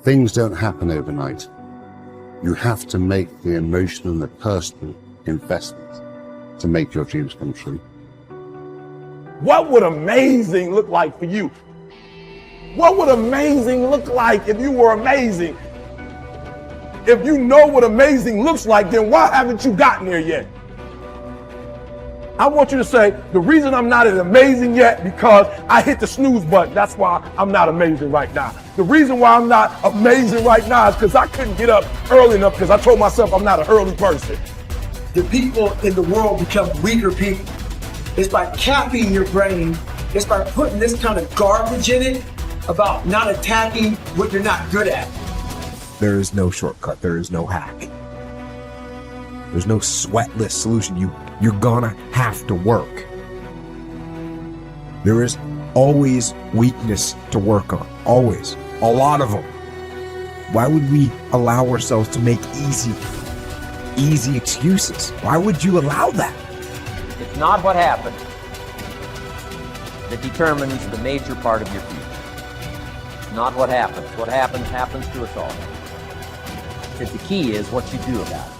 Things don't happen overnight. You have to make the emotional and the personal investment to make your dreams come true. What would amazing look like for you? What would amazing look like if you were amazing? If you know what amazing looks like, then why haven't you gotten there yet? I want you to say, the reason I'm not as amazing yet because I hit the snooze button. That's why I'm not amazing right now. The reason why I'm not amazing right now is because I couldn't get up early enough because I told myself I'm not an early person. The people in the world become weaker people. It's by capping your brain. It's by putting this kind of garbage in it about not attacking what you're not good at. There is no shortcut. There is no hack. There's no sweatless solution. You're gonna have to work. There is always weakness to work on. Always. A lot of them. Why would we allow ourselves to make easy excuses? Why would you allow that? It's not what happens that determines the major part of your future. It's not what happens. What happens to us all. But the key is what you do about it.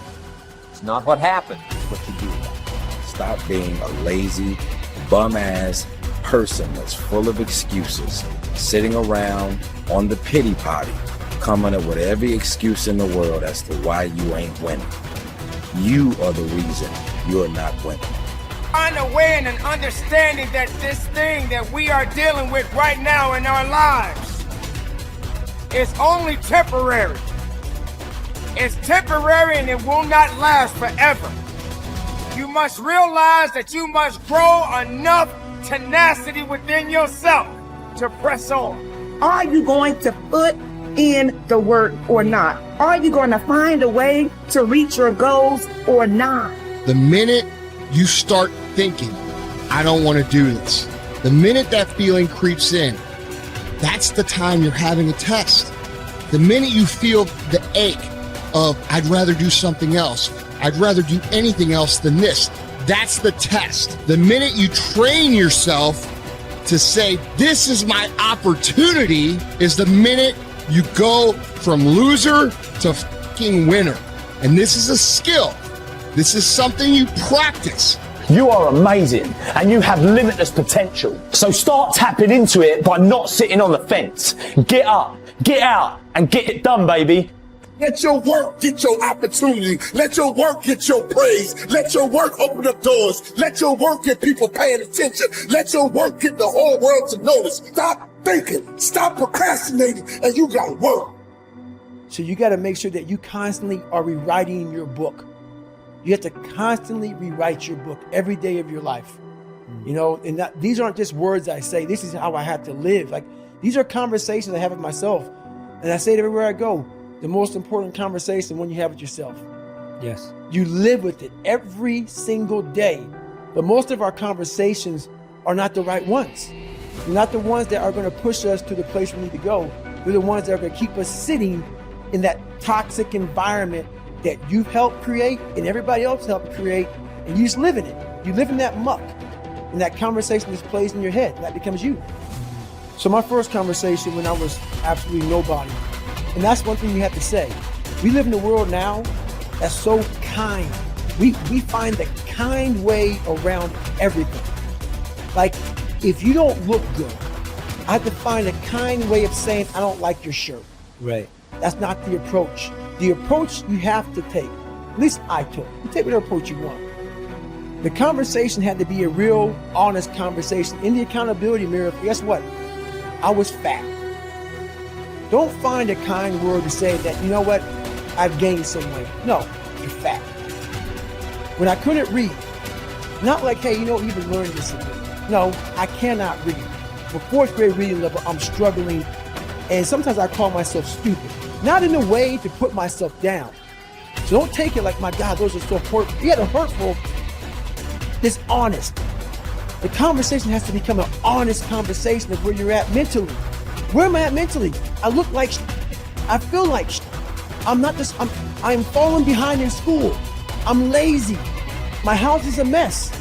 It's not what happens, it's what you do about it. Stop being a lazy, bum-ass person that's full of excuses, sitting around on the pity potty, coming up with every excuse in the world as to why you ain't winning. You are the reason you're not winning. Find a way and an understanding that this thing that we are dealing with right now in our lives is only temporary. It's temporary and it will not last forever. You must realize that you must grow enough tenacity within yourself to press on. Are you going to put in the work or not? Are you going to find a way to reach your goals or not? The minute you start thinking, I don't want to do this, the minute that feeling creeps in, that's the time you're having a test. The minute you feel the ache of, I'd rather do something else, I'd rather do anything else than this, that's the test. The minute you train yourself to say, this is my opportunity, is the minute you go from loser to fucking winner. And this is a skill. This is something you practice. You are amazing and you have limitless potential. So start tapping into it by not sitting on the fence. Get up, get out, and get it done, baby. Let your work get your opportunity. Let your work get your praise. Let your work open up doors. Let your work get people paying attention. Let your work get the whole world to notice. Stop thinking. Stop procrastinating. And you got to work. So you got to make sure that you constantly are rewriting your book. You have to constantly rewrite your book every day of your life. You know, and these aren't just words I say. This is how I have to live. Like, these are conversations I have with myself. And I say it everywhere I go. The most important conversation when you have with yourself. Yes. You live with it every single day. But most of our conversations are not the right ones. They're not the ones that are going to push us to the place we need to go. They're the ones that are going to keep us sitting in that toxic environment that you've helped create and everybody else helped create, and you just live in it. You live in that muck, and that conversation just plays in your head, and that becomes you. So my first conversation when I was absolutely nobody, and that's one thing you have to say. We live in a world now that's so kind. We find the kind way around everything. Like, if you don't look good, I have to find a kind way of saying, I don't like your shirt. Right. That's not the approach. The approach you have to take, at least I took. You take whatever approach you want. The conversation had to be a real, honest conversation. In the accountability mirror, guess what? I was fat. Don't find a kind word to say that, you know what, I've gained some weight. No, you're fat. When I couldn't read, not like, hey, you know, you've been learning this. No, I cannot read. For fourth grade reading level, I'm struggling. And sometimes I call myself stupid. Not in a way to put myself down. So don't take it like, my God, those are so hurtful. Yeah, they're hurtful. It's honest. The conversation has to become an honest conversation of where you're at mentally. Where am I at mentally? I look like I feel like I'm falling behind in school. I'm lazy. My house is a mess.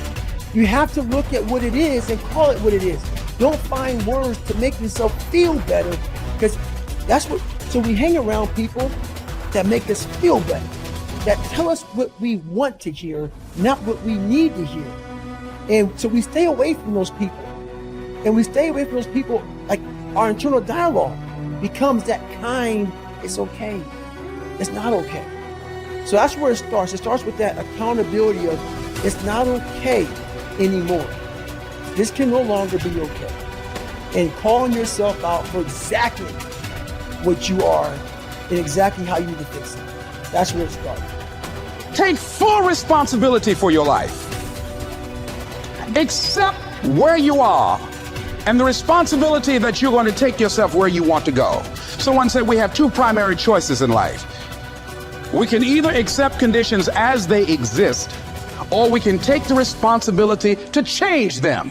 You have to look at what it is and call it what it is. Don't find words to make yourself feel better, because that's what So we hang around people that make us feel better, that tell us what we want to hear, not what we need to hear. And so we stay away from those people. And we stay away from those people, like our internal dialogue becomes that kind, it's okay. It's not okay. So that's where it starts. It starts with that accountability of it's not okay anymore. This can no longer be okay. And calling yourself out for exactly what you are and exactly how you need to fix it. That's where it starts. Take full responsibility for your life. Accept where you are and the responsibility that you're going to take yourself where you want to go. Someone said we have two primary choices in life. We can either accept conditions as they exist, or we can take the responsibility to change them.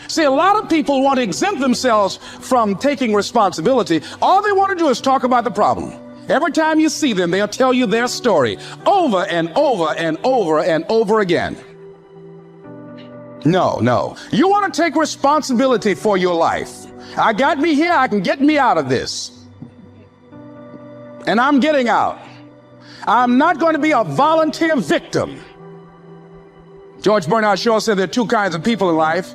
See, a lot of people want to exempt themselves from taking responsibility. All they want to do is talk about the problem. Every time you see them, they'll tell you their story over and over and over and over again. No. You want to take responsibility for your life. I got me here, I can get me out of this. And I'm getting out. I'm not going to be a volunteer victim. George Bernard Shaw said there are two kinds of people in life.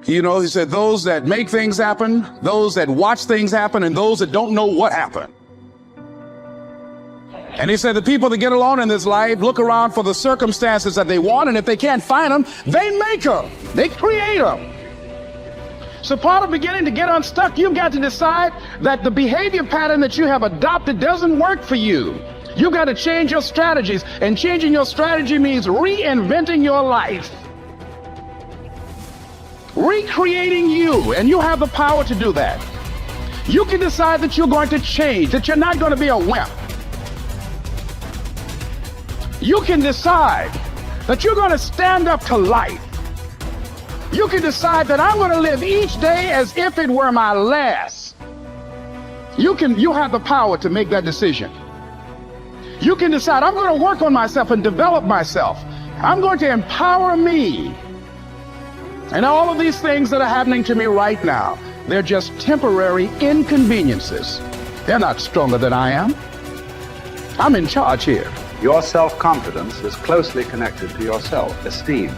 You know, he said those that make things happen, those that watch things happen, and those that don't know what happened. And he said the people that get along in this life look around for the circumstances that they want, and if they can't find them, they make them. They create them. So part of beginning to get unstuck, you've got to decide that the behavior pattern that you have adopted doesn't work for you. You've got to change your strategies, and changing your strategy means reinventing your life. Recreating you, and you have the power to do that. You can decide that you're going to change, that you're not going to be a wimp. You can decide that you're going to stand up to life. You can decide that I'm going to live each day as if it were my last. You have the power to make that decision. You can decide I'm going to work on myself and develop myself. I'm going to empower me. And all of these things that are happening to me right now, they're just temporary inconveniences. They're not stronger than I am. I'm in charge here. Your self-confidence is closely connected to your self-esteem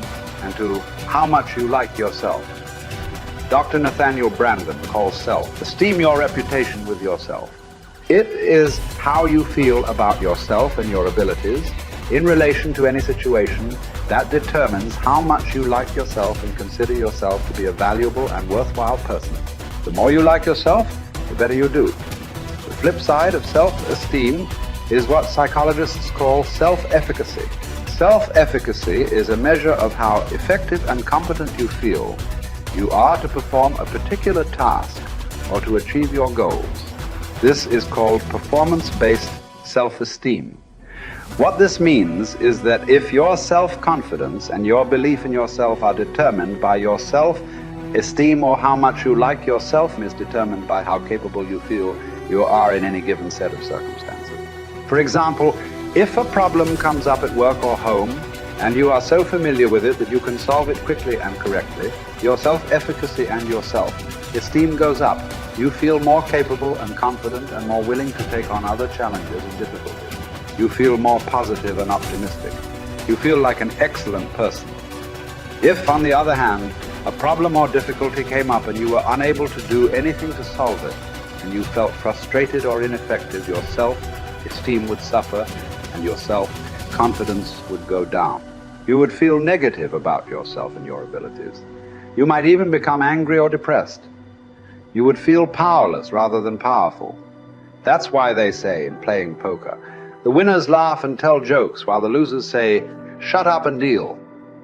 and to how much you like yourself. Dr. Nathaniel Branden calls self-esteem your reputation with yourself. It is how you feel about yourself and your abilities in relation to any situation that determines how much you like yourself and consider yourself to be a valuable and worthwhile person. The more you like yourself, the better you do. The flip side of self-esteem is what psychologists call self-efficacy. Self-efficacy is a measure of how effective and competent you feel you are to perform a particular task or to achieve your goals. This is called performance-based self-esteem. What this means is that if your self-confidence and your belief in yourself are determined by your self-esteem, or how much you like yourself is determined by how capable you feel you are in any given set of circumstances. For example, if a problem comes up at work or home, and you are so familiar with it that you can solve it quickly and correctly, your self-efficacy and your self-esteem goes up. You feel more capable and confident and more willing to take on other challenges and difficulties. You feel more positive and optimistic. You feel like an excellent person. If, on the other hand, a problem or difficulty came up and you were unable to do anything to solve it, and you felt frustrated or ineffective, your self-esteem would suffer and your self-confidence would go down. You would feel negative about yourself and your abilities. You might even become angry or depressed. You would feel powerless rather than powerful. That's why they say in playing poker, the winners laugh and tell jokes while the losers say, shut up and deal.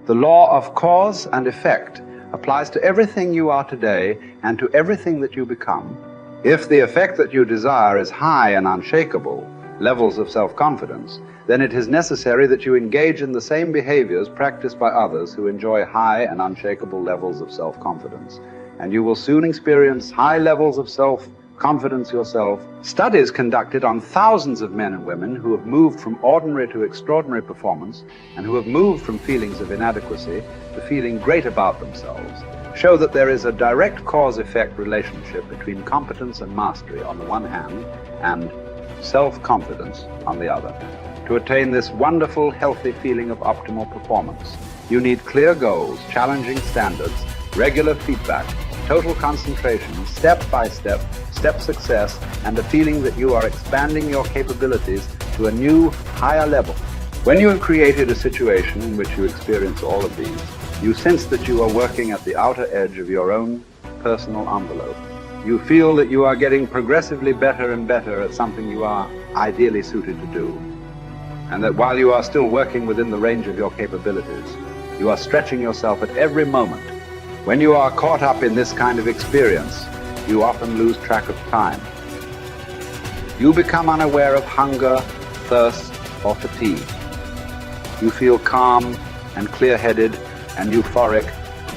The law of cause and effect applies to everything you are today and to everything that you become. If the effect that you desire is high and unshakable, levels of self-confidence, then it is necessary that you engage in the same behaviors practiced by others who enjoy high and unshakable levels of self-confidence. And you will soon experience high levels of self-confidence yourself. Studies conducted on thousands of men and women who have moved from ordinary to extraordinary performance and who have moved from feelings of inadequacy to feeling great about themselves show that there is a direct cause-effect relationship between competence and mastery on the one hand and self-confidence on the other. To attain this wonderful, healthy feeling of optimal performance, you need clear goals, challenging standards, regular feedback, total concentration, step-by-step, step success, and a feeling that you are expanding your capabilities to a new, higher level. When you have created a situation in which you experience all of these, you sense that you are working at the outer edge of your own personal envelope. You feel that you are getting progressively better and better at something you are ideally suited to do. And that while you are still working within the range of your capabilities, you are stretching yourself at every moment. When you are caught up in this kind of experience, you often lose track of time. You become unaware of hunger, thirst, or fatigue. You feel calm and clear-headed and euphoric.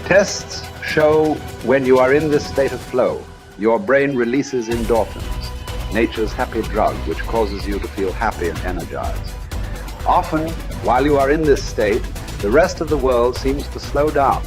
Tests show when you are in this state of flow, your brain releases endorphins, nature's happy drug, which causes you to feel happy and energized. Often, while you are in this state, the rest of the world seems to slow down.